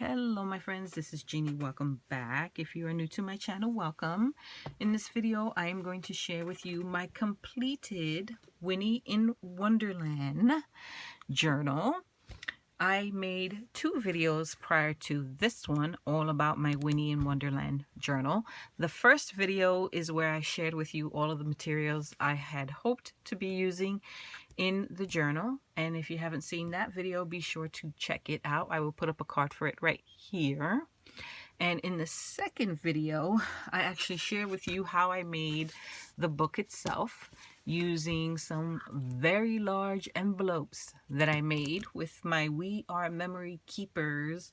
Hello my friends, this is Jeannie. Welcome back. If you are new to my channel, welcome. In this video, I am going to share with you my completed Winnie in Wonderland journal. I made two videos prior to this one all about my Winnie in Wonderland journal. The first video is where I shared with you all of the materials I had hoped to be using in the journal, and if you haven't seen that video, be sure to check it out. I will put up a card for it right here. And in the second video, I actually share with you how I made the book itself using some very large envelopes that I made with my We Are Memory Keepers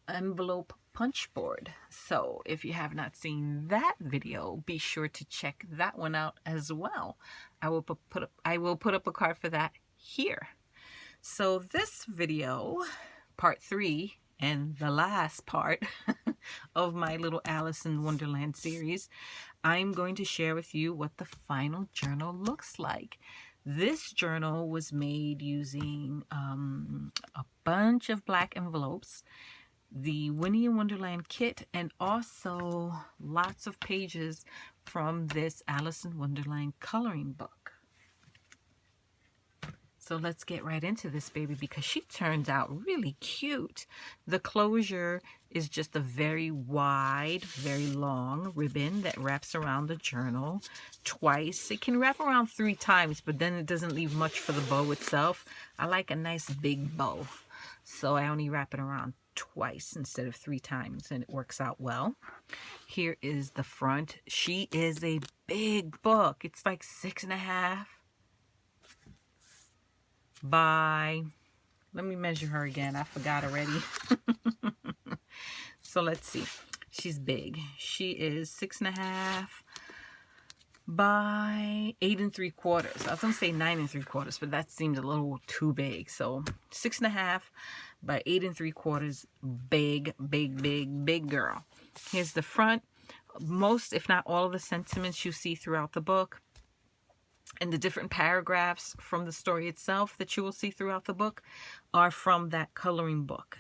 envelope punch board. So if you have not seen that video, be sure to check that one out as well. I will put up a card for that here. So this video, part 3 and the last part of my little Alice in Wonderland series, I'm going to share with you what the final journal looks like. This journal was made using a bunch of black envelopes, the Winnie in Wonderland kit, and also lots of pages from this Alice in Wonderland coloring book. So let's get right into this baby because she turns out really cute. The closure is just a very wide, very long ribbon that wraps around the journal twice. It can wrap around 3 times, but then it doesn't leave much for the bow itself. I like a nice big bow, so I only wrap it around twice instead of 3 times, and it works out well. Here is the front. She is a big book. It's like 6.5 by, let me measure her again, I forgot already. So let's see, she's big. She is 6.5 by 8 3/4. I was gonna say 9 3/4, but that seemed a little too big. So 6.5 by 8 3/4. Big girl. Here's the front. Most, if not all, of the sentiments you see throughout the book and the different paragraphs from the story itself that you will see throughout the book are from that coloring book.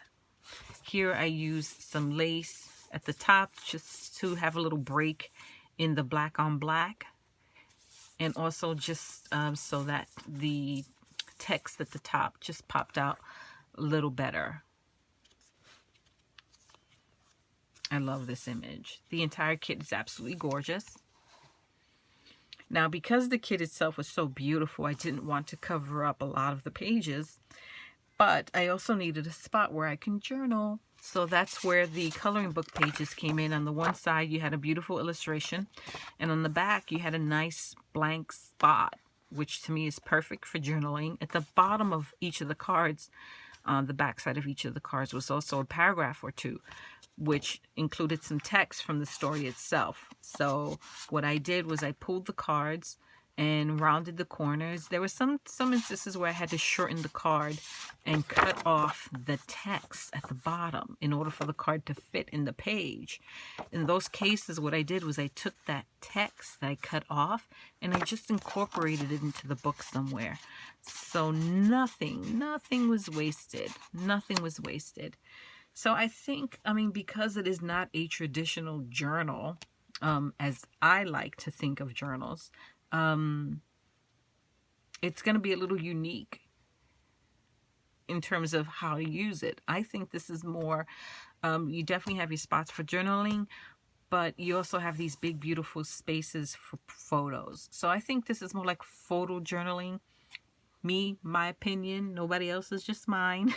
Here I used some lace at the top just to have a little break in the black on black, and also just so that the text at the top just popped out a little better. I love this image. The entire kit is absolutely gorgeous. Now, because the kit itself was so beautiful, I didn't want to cover up a lot of the pages, but I also needed a spot where I can journal. So that's where the coloring book pages came in. On the one side, you had a beautiful illustration, and on the back, you had a nice blank spot, which to me is perfect for journaling. At the bottom of each of the cards, on the back side of each of the cards, was also a paragraph or two, which included some text from the story itself. So what I did was I pulled the cards and rounded the corners. There were some instances where I had to shorten the card and cut off the text at the bottom in order for the card to fit in the page. In those cases, what I did was I took that text that I cut off and I just incorporated it into the book somewhere. So nothing was wasted. Nothing was wasted. So I think, because it is not a traditional journal, as I like to think of journals, it's going to be a little unique in terms of how to use it. I think this is more, you definitely have your spots for journaling, but you also have these big, beautiful spaces for photos. So I think this is more like photo journaling. My opinion, nobody else's, just mine.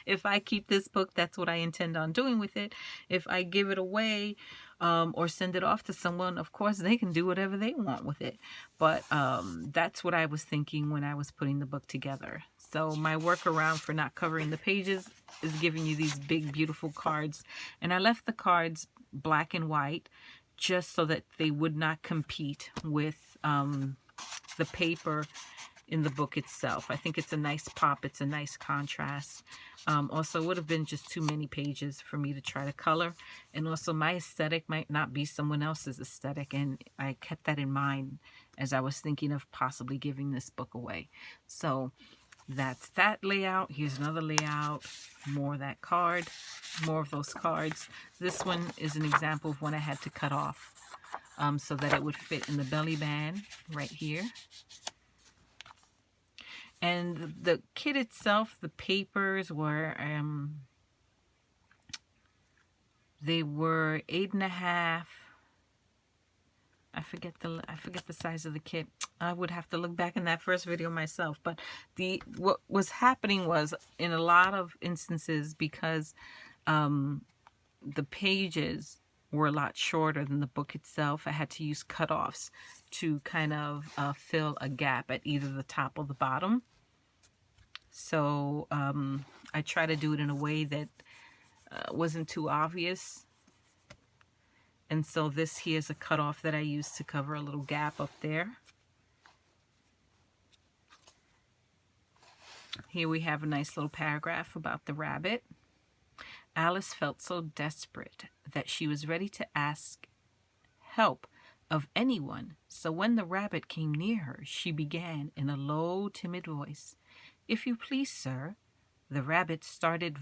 If I keep this book, that's what I intend on doing with it. If I give it away or send it off to someone, of course, they can do whatever they want with it. But that's what I was thinking when I was putting the book together. So my workaround for not covering the pages is giving you these big, beautiful cards. And I left the cards black and white just so that they would not compete with the paper in the book itself. I think it's a nice pop. It's a nice contrast. Also, it would have been just too many pages for me to try to color. And also, my aesthetic might not be someone else's aesthetic. And I kept that in mind as I was thinking of possibly giving this book away. So that's that layout. Here's another layout, more of that card, more of those cards. This one is an example of one I had to cut off so that it would fit in the belly band right here. And the kit itself, the papers were they were 8.5. I forget the size of the kit. I would have to look back in that first video myself. But what was happening was, in a lot of instances, because the pages were a lot shorter than the book itself, I had to use cutoffs to kind of fill a gap at either the top or the bottom. So I try to do it in a way that wasn't too obvious. And so this here is a cutoff that I used to cover a little gap up there. Here we have a nice little paragraph about the rabbit. Alice felt so desperate that she was ready to ask help of anyone. So when the rabbit came near her, she began in a low, timid voice, "If you please, sir." The rabbit started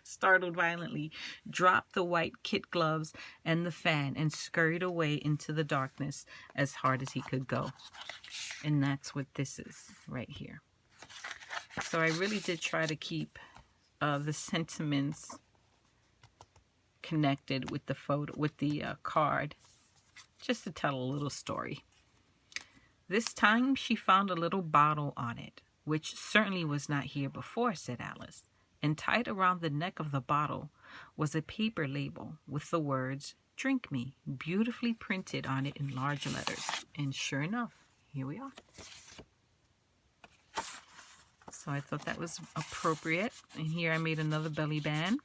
startled violently, dropped the white kit gloves and the fan, and scurried away into the darkness as hard as he could go. And that's what this is right here. So I really did try to keep the sentiments connected with the photo, with the card, just to tell a little story. This time she found a little bottle on it, which certainly was not here before, said Alice, and tied around the neck of the bottle was a paper label with the words, "Drink me," beautifully printed on it in large letters. And sure enough, here we are. So I thought that was appropriate. And here I made another belly band.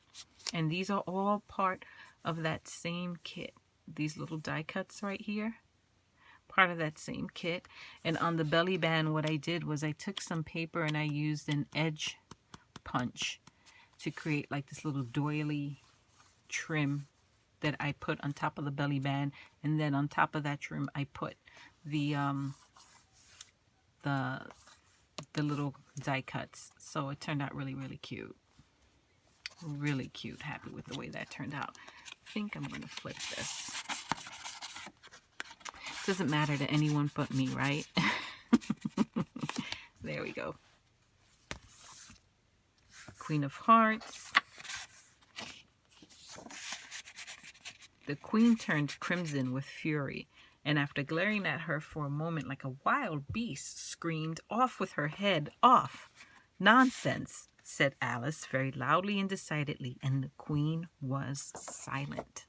And these are all part of that same kit. These little die cuts right here, part of that same kit. And on the belly band, what I did was I took some paper and I used an edge punch to create like this little doily trim that I put on top of the belly band. And then on top of that trim, I put the little die cuts. So it turned out really, really cute. Really cute. Happy with the way that turned out. I think I'm going to flip this. Doesn't matter to anyone but me, right? There we go. Queen of Hearts. The queen turned crimson with fury, and after glaring at her for a moment like a wild beast, screamed, "Off with her head, off!" "Nonsense," said Alice very loudly and decidedly, and the queen was silent.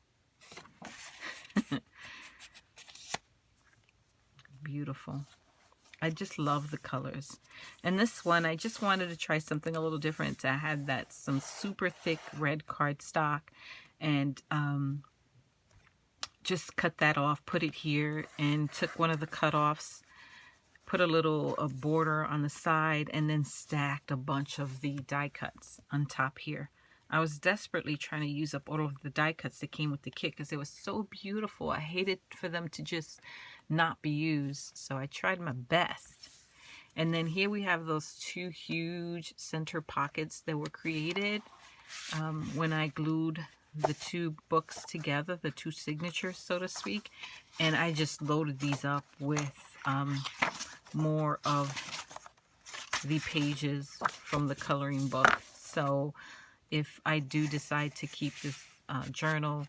Beautiful. I just love the colors. And this one, I just wanted to try something a little different. I had some super thick red cardstock, and just cut that off, put it here, and took one of the cutoffs, put a little border on the side, and then stacked a bunch of the die cuts on top here. I was desperately trying to use up all of the die cuts that came with the kit because it was so beautiful. I hated for them to just not be used, so I tried my best. And then here we have those two huge center pockets that were created when I glued the two books together, the two signatures, so to speak. And I just loaded these up with more of the pages from the coloring book. So if I do decide to keep this journal,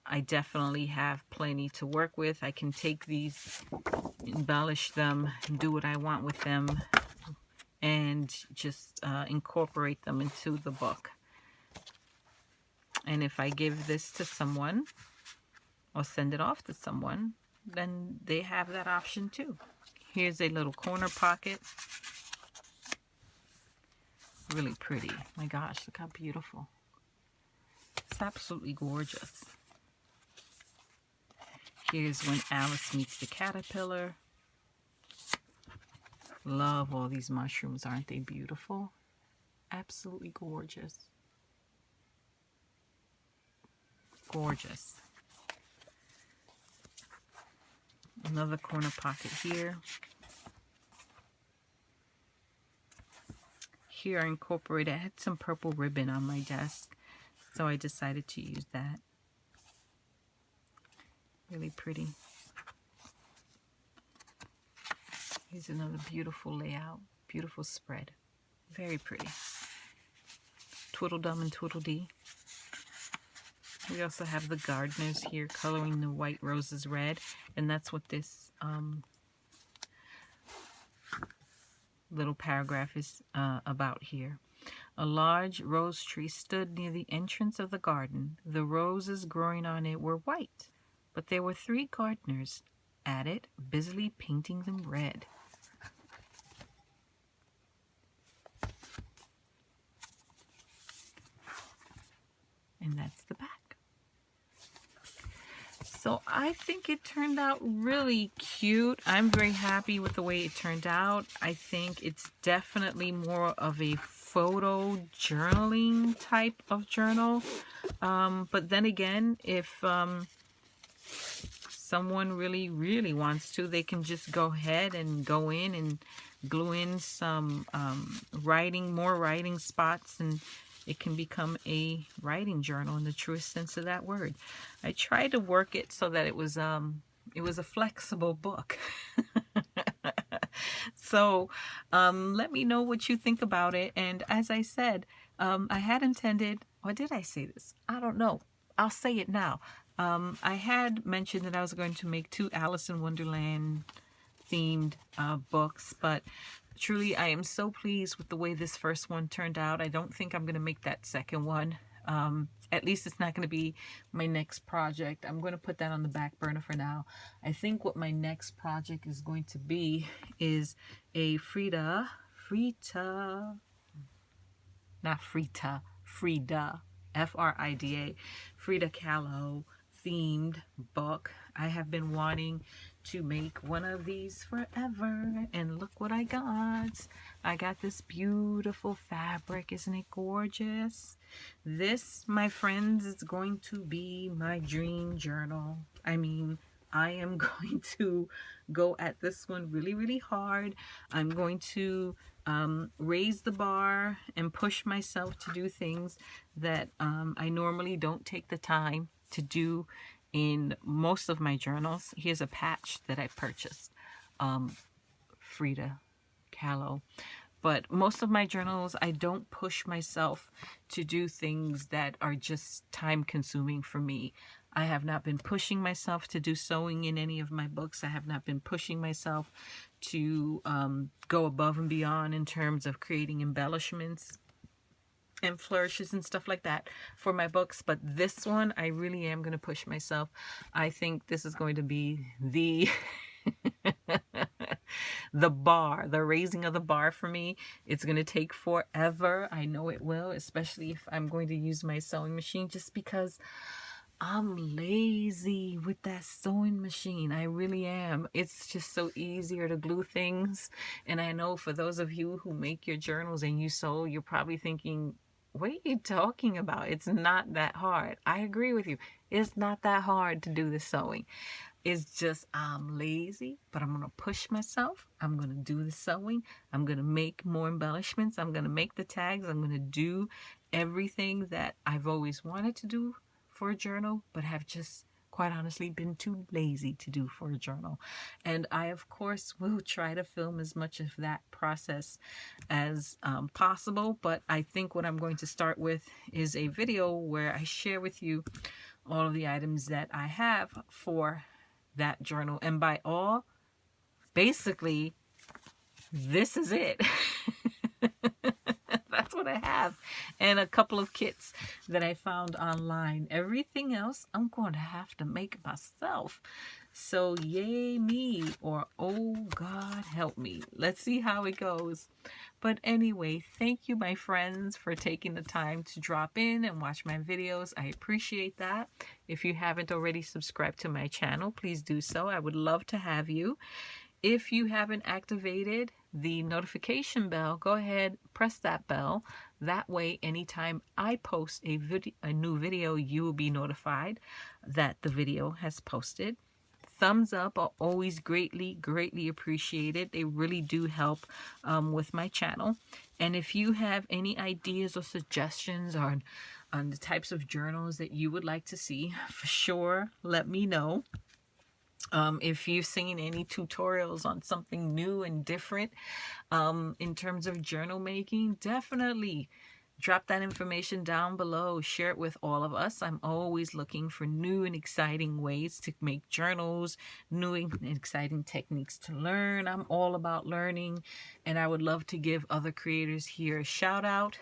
I definitely have plenty to work with. I can take these, embellish them, do what I want with them, and just incorporate them into the book. And if I give this to someone or send it off to someone, then they have that option too. Here's a little corner pocket. Really pretty. My gosh, look how beautiful. It's absolutely gorgeous. Here's when Alice meets the caterpillar. Love all these mushrooms, aren't they beautiful? Absolutely gorgeous. Gorgeous. Another corner pocket here. here I incorporated, I had some purple ribbon on my desk, so I decided to use that. Really pretty. Here's another beautiful layout, beautiful spread. Very pretty. Tweedledum and Tweedledee. We also have the gardeners here coloring the white roses red, and that's what this little paragraph is about here. A large rose tree stood near the entrance of the garden. The roses growing on it were white, but there were 3 gardeners at it, busily painting them red. And that's the back. So I think it turned out really cute. I'm very happy with the way it turned out. I think it's definitely more of a photo journaling type of journal. But then again, if someone really wants to, they can just go ahead and go in and glue in some more writing spots, and it can become a writing journal in the truest sense of that word. I tried to work it so that it was a flexible book. So let me know what you think about it. And as I said, I had intended, or did I say this? I don't know. I'll say it now. I had mentioned that I was going to make 2 Alice in Wonderland themed books, but truly I am so pleased with the way this first one turned out. I don't think I'm going to make that second one. At least it's not going to be my next project. I'm going to put that on the back burner for now. I think what my next project is going to be is a Frida F-R-I-D-A, Frida Kahlo themed book. I have been wanting to make one of these forever, and look what I got. I got this beautiful fabric. Isn't it gorgeous? This, my friends, is going to be my dream journal. I mean, I am going to go at this one really hard. I'm going to raise the bar and push myself to do things that I normally don't take the time to do in most of my journals. Here's a patch that I purchased, Frida Kahlo. But most of my journals, I don't push myself to do things that are just time consuming for me. I have not been pushing myself to do sewing in any of my books. I have not been pushing myself to go above and beyond in terms of creating embellishments and flourishes and stuff like that for my books. But this one, I really am going to push myself. I think this is going to be the the raising of the bar for me. It's going to take forever. I know it will, especially if I'm going to use my sewing machine, just because I'm lazy with that sewing machine. I really am. It's just so easier to glue things. And I know for those of you who make your journals and you sew, you're probably thinking, what are you talking about? It's not that hard. I agree with you. It's not that hard to do the sewing. It's just I'm lazy, but I'm going to push myself. I'm going to do the sewing. I'm going to make more embellishments. I'm going to make the tags. I'm going to do everything that I've always wanted to do for a journal, but have just quite honestly been too lazy to do for a journal. And I, of course, will try to film as much of that process as possible. But I think what I'm going to start with is a video where I share with you all of the items that I have for that journal. And by all, basically, this is it. That's what I have. And a couple of kits that I found online. Everything else I'm going to have to make myself. So yay me, or oh God help me. Let's see how it goes. But anyway, thank you, my friends, for taking the time to drop in and watch my videos. I appreciate that. If you haven't already subscribed to my channel, please do so. I would love to have you. If you haven't activated the notification bell, go ahead, press that bell. That way, anytime I post a new video, you will be notified that the video has posted. thumbs up are always greatly appreciated. They really do help with my channel. And if you have any ideas or suggestions on the types of journals that you would like to see, for sure, let me know. If you've seen any tutorials on something new and different in terms of journal making, definitely drop that information down below. Share it with all of us. I'm always looking for new and exciting ways to make journals, new and exciting techniques to learn. I'm all about learning, and I would love to give other creators here a shout out.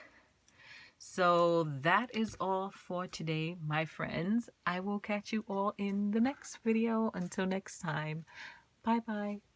So that is all for today, my friends. I will catch you all in the next video. Until next time, bye bye.